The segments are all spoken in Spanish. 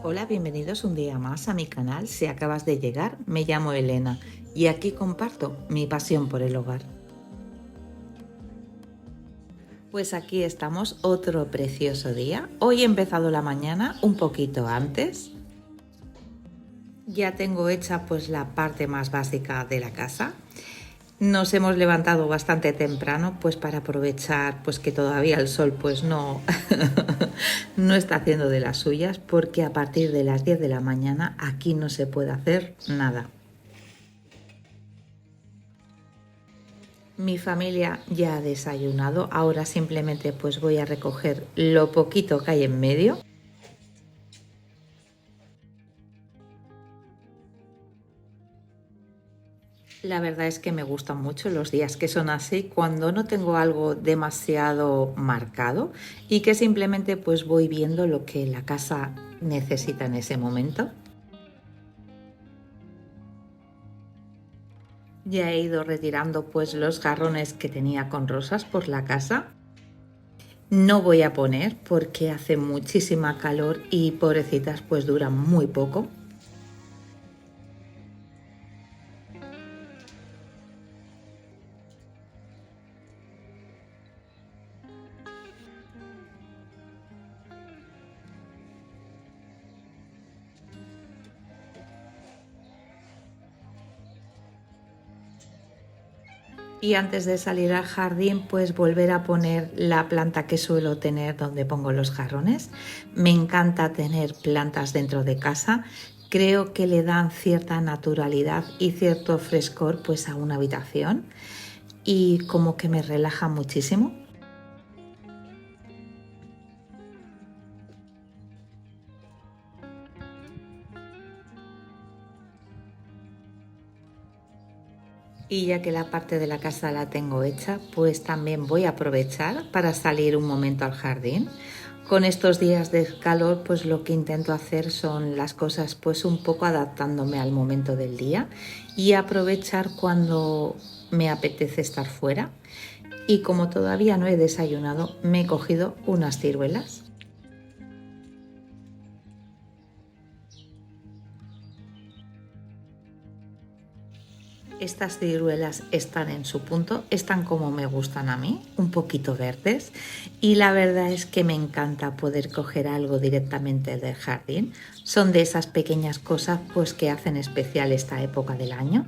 Hola, bienvenidos un día más a mi canal. Si acabas de llegar, me llamo Elena y aquí comparto mi pasión por el hogar. Pues aquí estamos, otro precioso día. Hoy he empezado la mañana un poquito antes. Ya tengo hecha pues la parte más básica de la casa. Nos hemos levantado bastante temprano pues para aprovechar pues que todavía el sol pues no, no está haciendo de las suyas, porque a partir de las 10 de la mañana aquí no se puede hacer nada. Mi familia ya ha desayunado, ahora simplemente pues voy a recoger lo poquito que hay en medio. La verdad es que me gustan mucho los días que son así, cuando no tengo algo demasiado marcado y que simplemente pues voy viendo lo que la casa necesita en ese momento. Ya he ido retirando pues los jarrones que tenía con rosas por la casa. No voy a poner porque hace muchísima calor y pobrecitas pues duran muy poco. Y antes de salir al jardín pues volver a poner la planta que suelo tener donde pongo los jarrones. Me encanta tener plantas dentro de casa. Creo que le dan cierta naturalidad y cierto frescor pues a una habitación y como que me relaja muchísimo. Y ya que la parte de la casa la tengo hecha, pues también voy a aprovechar para salir un momento al jardín. Con estos días de calor, pues lo que intento hacer son las cosas pues un poco adaptándome al momento del día y aprovechar cuando me apetece estar fuera. Y como todavía no he desayunado, me he cogido unas ciruelas. Estas ciruelas están en su punto, están como me gustan a mí, un poquito verdes, y la verdad es que me encanta poder coger algo directamente del jardín. Son de esas pequeñas cosas pues que hacen especial esta época del año.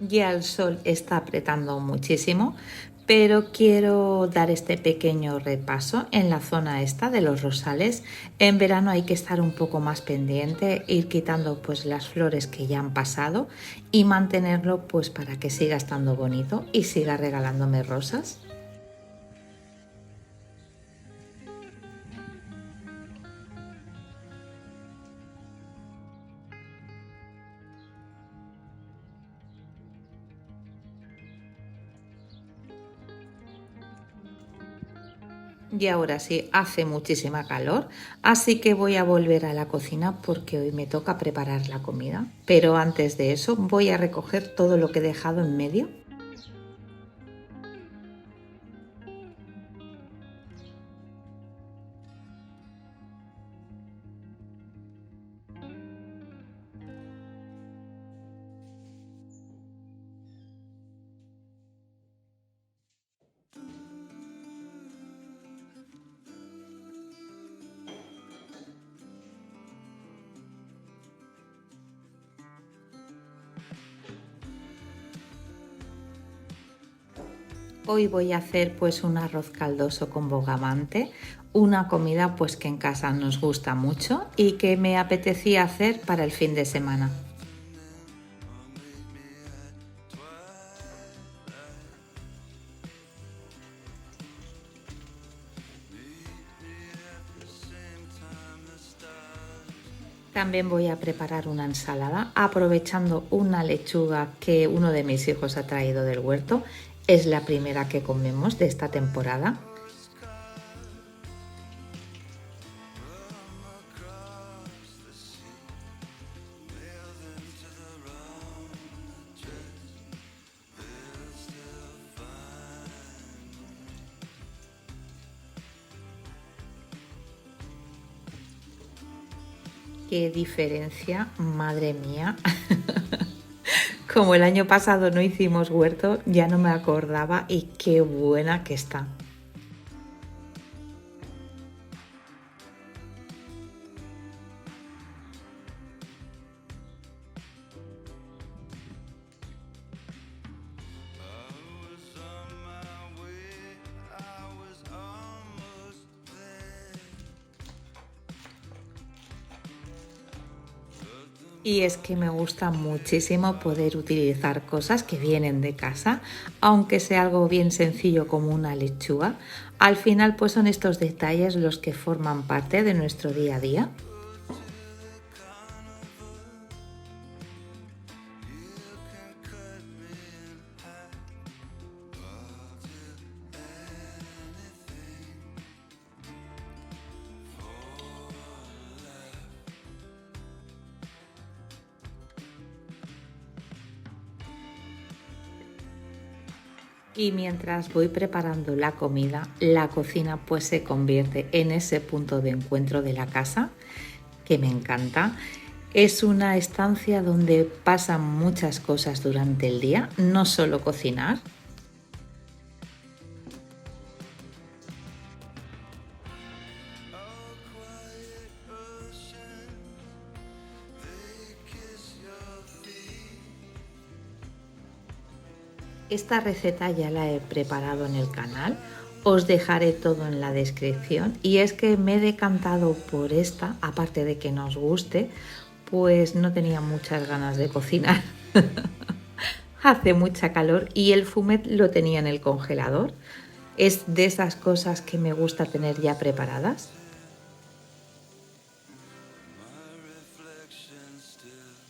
Ya el sol está apretando muchísimo, pero quiero dar este pequeño repaso en la zona esta de los rosales. En verano hay que estar un poco más pendiente, ir quitando pues las flores que ya han pasado y mantenerlo pues para que siga estando bonito y siga regalándome rosas. Y ahora sí, hace muchísima calor, así que voy a volver a la cocina porque hoy me toca preparar la comida. Pero antes de eso voy a recoger todo lo que he dejado en medio. Hoy voy a hacer pues un arroz caldoso con bogavante, una comida pues que en casa nos gusta mucho y que me apetecía hacer para el fin de semana. También voy a preparar una ensalada aprovechando una lechuga que uno de mis hijos ha traído del huerto. Es la primera que comemos de esta temporada. Qué diferencia, madre mía. Como el año pasado no hicimos huerto, ya no me acordaba y qué buena que está. Y es que me gusta muchísimo poder utilizar cosas que vienen de casa, aunque sea algo bien sencillo como una lechuga. Al final pues son estos detalles los que forman parte de nuestro día a día. Y mientras voy preparando la comida, la cocina pues se convierte en ese punto de encuentro de la casa que me encanta. Es una estancia donde pasan muchas cosas durante el día, no solo cocinar. Esta receta ya la he preparado en el canal, os dejaré todo en la descripción y es que me he decantado por esta, aparte de que nos guste, pues no tenía muchas ganas de cocinar. Hace mucha calor y el fumet lo tenía en el congelador. Es de esas cosas que me gusta tener ya preparadas.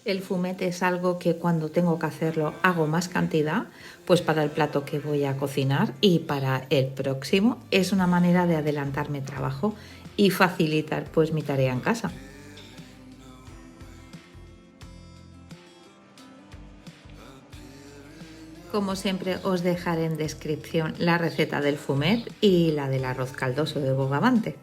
El fumet es algo que cuando tengo que hacerlo hago más cantidad, pues para el plato que voy a cocinar y para el próximo es una manera de adelantarme trabajo y facilitar pues mi tarea en casa. Como siempre os dejaré en descripción la receta del fumet y la del arroz caldoso de bogavante.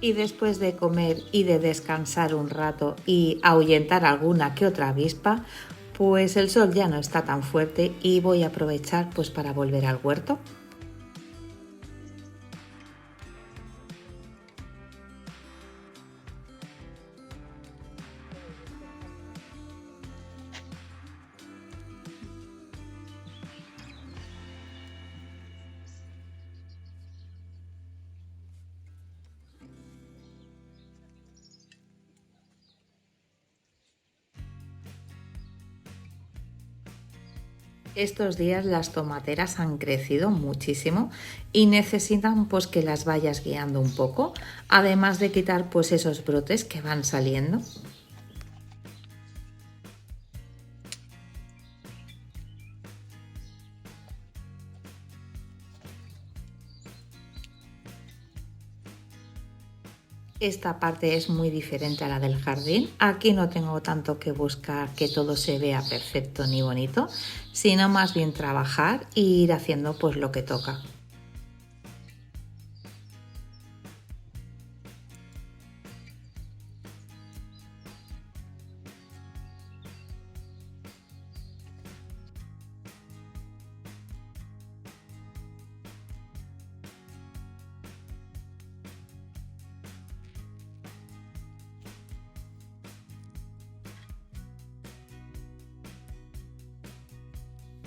Y después de comer y de descansar un rato y ahuyentar alguna que otra avispa, pues el sol ya no está tan fuerte y voy a aprovechar pues para volver al huerto. Estos días las tomateras han crecido muchísimo y necesitan pues que las vayas guiando un poco, además de quitar pues esos brotes que van saliendo. Esta parte es muy diferente a la del jardín. Aquí no tengo tanto que buscar que todo se vea perfecto ni bonito, sino más bien trabajar e ir haciendo pues lo que toca.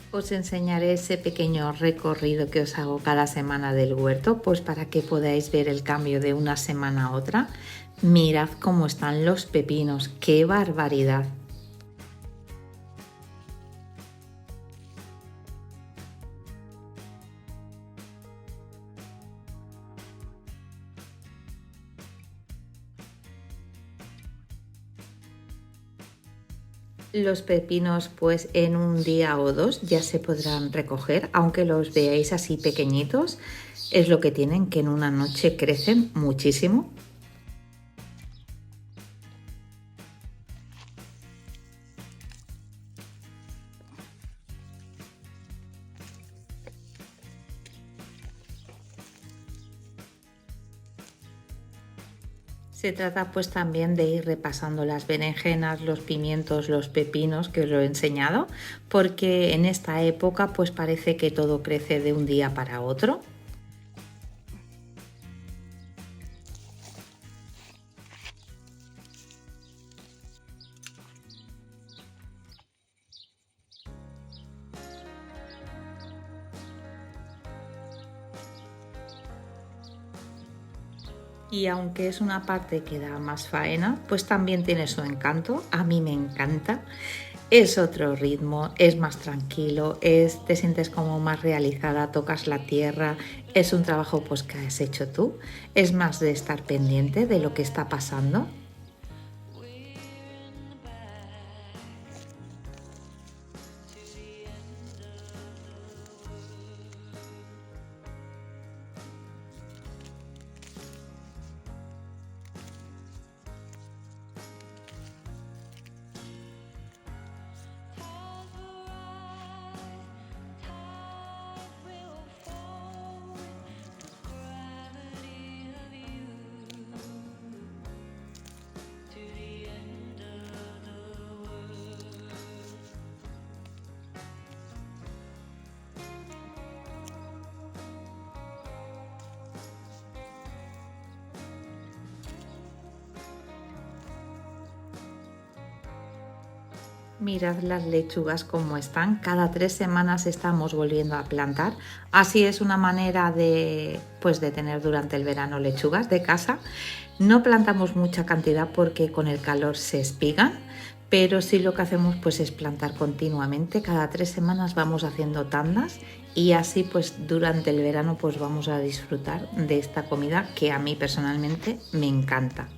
Os enseñaré ese pequeño recorrido que os hago cada semana del huerto, pues para que podáis ver el cambio de una semana a otra. Mirad cómo están los pepinos, qué barbaridad. Los pepinos pues en un día o dos ya se podrán recoger, aunque los veáis así pequeñitos. Es lo que tienen, que en una noche crecen muchísimo. Se trata pues también de ir repasando las berenjenas, los pimientos, los pepinos que os lo he enseñado, porque en esta época pues parece que todo crece de un día para otro. Y aunque es una parte que da más faena, pues también tiene su encanto. A mí me encanta. Es otro ritmo, es más tranquilo, te sientes como más realizada, tocas la tierra, es un trabajo pues que has hecho tú, es más de estar pendiente de lo que está pasando. Mirad las lechugas como están, cada 3 semanas estamos volviendo a plantar. Así es una manera de, pues, de tener durante el verano lechugas de casa. No plantamos mucha cantidad porque con el calor se espigan, pero sí lo que hacemos pues es plantar continuamente. Cada 3 semanas vamos haciendo tandas y así pues durante el verano pues vamos a disfrutar de esta comida que a mí personalmente me encanta.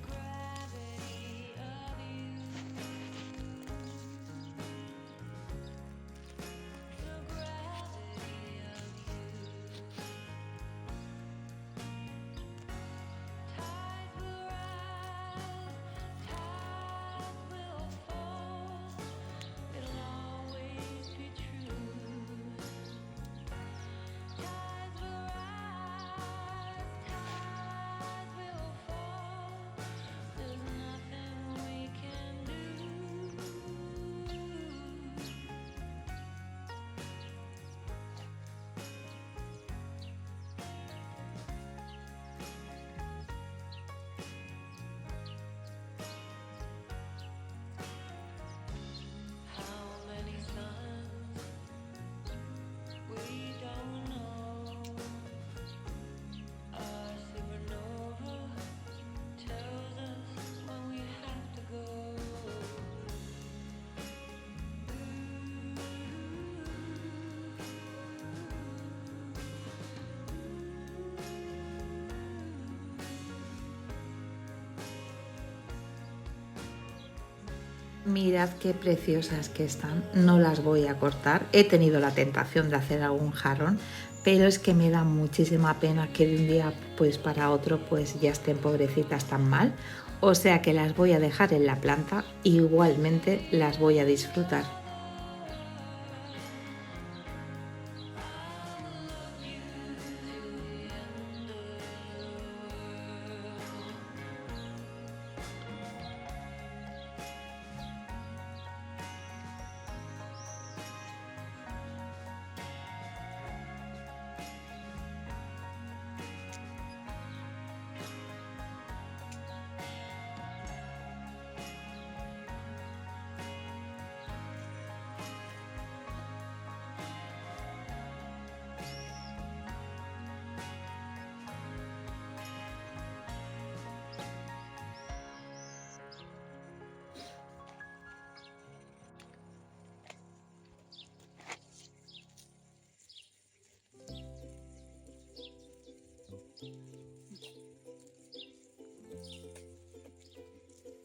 Mirad qué preciosas que están, no las voy a cortar. He tenido la tentación de hacer algún jarrón, pero es que me da muchísima pena que de un día pues para otro pues ya estén pobrecitas tan mal. O sea que las voy a dejar en la planta, igualmente las voy a disfrutar.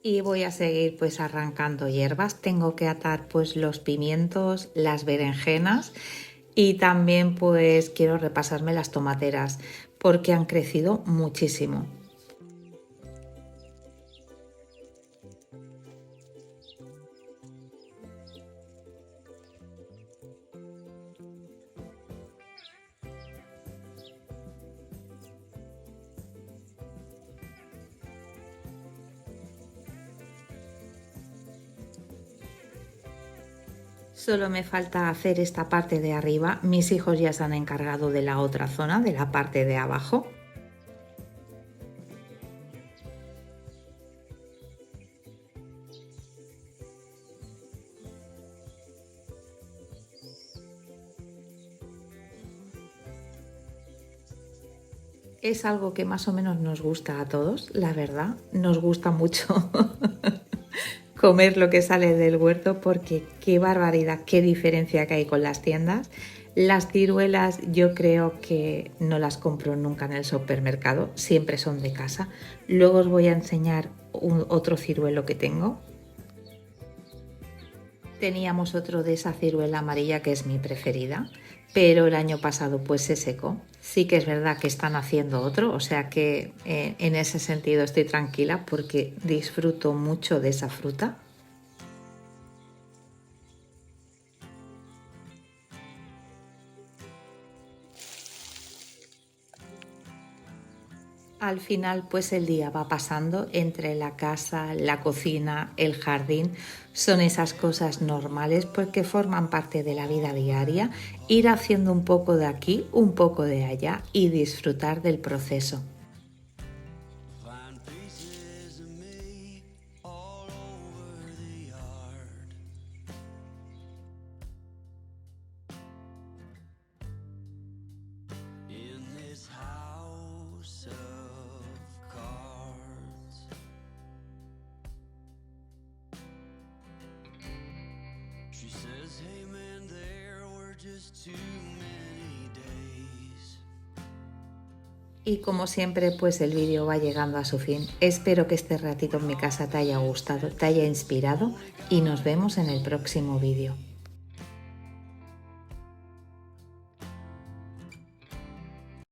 Y voy a seguir pues arrancando hierbas. Tengo que atar pues los pimientos, las berenjenas y también pues quiero repasarme las tomateras porque han crecido muchísimo. Solo me falta hacer esta parte de arriba. Mis hijos ya se han encargado de la otra zona, de la parte de abajo. Es algo que más o menos nos gusta a todos, la verdad. Nos gusta mucho comer lo que sale del huerto porque qué barbaridad, qué diferencia que hay con las tiendas. Las ciruelas yo creo que no las compro nunca en el supermercado, siempre son de casa. Luego os voy a enseñar otro ciruelo que tengo. Teníamos otro de esa ciruela amarilla que es mi preferida, pero el año pasado pues se secó. Sí que es verdad que están haciendo otro, o sea que en ese sentido estoy tranquila porque disfruto mucho de esa fruta. Al final, pues el día va pasando entre la casa, la cocina, el jardín. Son esas cosas normales porque forman parte de la vida diaria. Ir haciendo un poco de aquí, un poco de allá y disfrutar del proceso. She says, hey man, there were just too many days. Y como siempre, pues el vídeo va llegando a su fin. Espero que este ratito en mi casa te haya gustado, te haya inspirado y nos vemos en el próximo vídeo.